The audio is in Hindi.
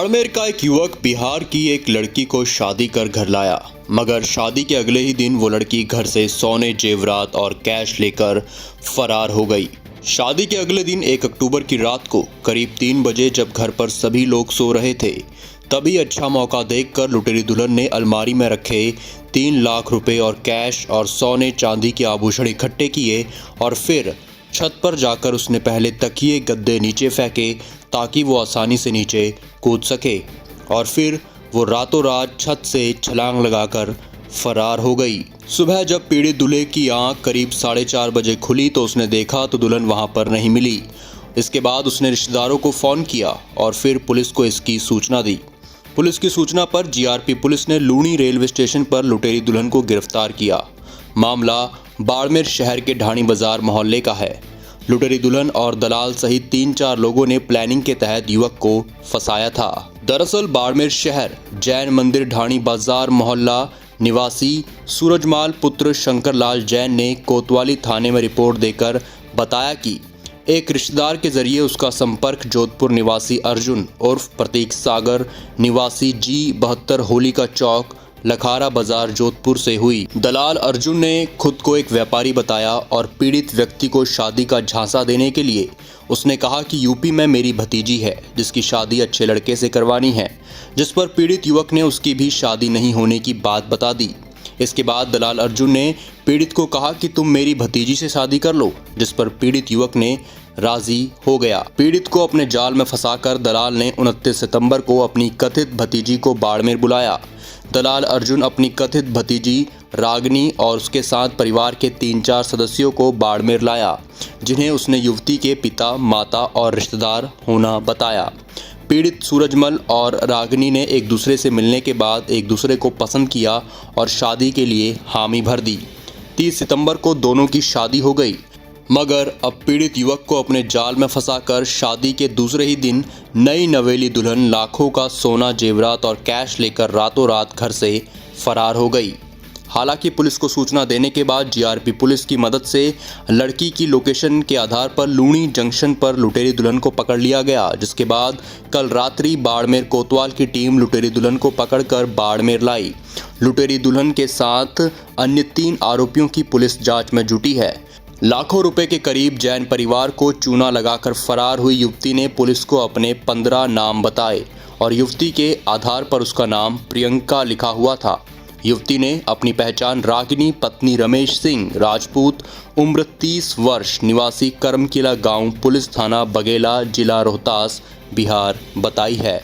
बाड़मेर का एक युवक बिहार की एक लड़की को शादी कर घर लाया, मगर शादी के अगले ही दिन वो लड़की घर से सोने, जेवरात और कैश लेकर फरार हो गई। शादी के अगले दिन 1 अक्टूबर की रात को करीब 3 बजे जब घर पर सभी लोग सो रहे थे, तभी अच्छा मौका देखकर लुटेरी दुल्हन ने अलमारी में रखे 3 लाख रुपए और कैश और सोने चांदी के आभूषण इकट्ठे किए और फिर छत पर जाकर उसने पहले तकिए गद्दे नीचे फेंके ताकि वो आसानी से नीचे कूद सके और फिर वो रातों रात छत से छलांग लगाकर फरार हो गई। सुबह जब पीड़ित दूल्हे की आंख करीब 4:30 बजे खुली तो उसने देखा तो दुल्हन वहां पर नहीं मिली। इसके बाद उसने रिश्तेदारों को फ़ोन किया और फिर पुलिस को इसकी सूचना दी। पुलिस की सूचना पर जीआरपी पुलिस ने लूणी रेलवे स्टेशन पर लुटेरी दुल्हन को गिरफ्तार किया। मामला बाड़मेर शहर के ढाणी बाजार मोहल्ले का है। लुटेरी दुल्हन और दलाल सहित 3-4 लोगों ने प्लानिंग के तहत युवक को फंसाया था। दरअसल बाड़मेर शहर जैन मंदिर ढाणी बाजार मोहल्ला निवासी सूरजमाल पुत्र शंकरलाल जैन ने कोतवाली थाने में रिपोर्ट देकर बताया कि एक रिश्तेदार के जरिए उसका संपर्क जोधपुर निवासी अर्जुन उर्फ प्रतीक सागर निवासी G72 होलिका चौक लखारा बाजार जोधपुर से हुई। दलाल अर्जुन ने खुद को एक व्यापारी बताया और पीड़ित व्यक्ति को शादी का झांसा देने के लिए उसने कहा कि यूपी में मेरी भतीजी है जिसकी शादी अच्छे लड़के से करवानी है, जिस पर पीड़ित युवक ने उसकी भी शादी नहीं होने की बात बता दी। इसके बाद दलाल अर्जुन ने पीड़ित को कहा कि तुम मेरी भतीजी से शादी कर लो, जिस पर पीड़ित युवक ने राजी हो गया। पीड़ित को अपने जाल में फंसाकर दलाल ने 29 सितंबर को अपनी कथित भतीजी को बाड़मेर बुलाया। दलाल अर्जुन अपनी कथित भतीजी रागनी और उसके साथ परिवार के 3-4 सदस्यों को बाड़मेर लाया, जिन्हें उसने युवती के पिता, माता और रिश्तेदार होना बताया। पीड़ित सूरजमल और रागनी ने एक दूसरे से मिलने के बाद एक दूसरे को पसंद किया और शादी के लिए हामी भर दी। 30 सितंबर को दोनों की शादी हो गई, मगर अब पीड़ित युवक को अपने जाल में फंसाकर शादी के दूसरे ही दिन नई नवेली दुल्हन लाखों का सोना, जेवरात और कैश लेकर रातों रात घर से फरार हो गई। हालांकि पुलिस को सूचना देने के बाद जीआरपी पुलिस की मदद से लड़की की लोकेशन के आधार पर लूणी जंक्शन पर लुटेरी दुल्हन को पकड़ लिया गया, जिसके बाद कल रात्रि बाड़मेर कोतवाल की टीम लुटेरी दुल्हन को पकड़कर बाड़मेर लाई। लुटेरी दुल्हन के साथ अन्य 3 आरोपियों की पुलिस जांच में जुटी है। लाखों रुपए के करीब जैन परिवार को चूना लगाकर फरार हुई युवती ने पुलिस को अपने 15 नाम बताए और युवती के आधार पर उसका नाम प्रियंका लिखा हुआ था। युवती ने अपनी पहचान रागिनी पत्नी रमेश सिंह राजपूत उम्र 30 वर्ष निवासी करमकिला गांव पुलिस थाना बघेला जिला रोहतास बिहार बताई है।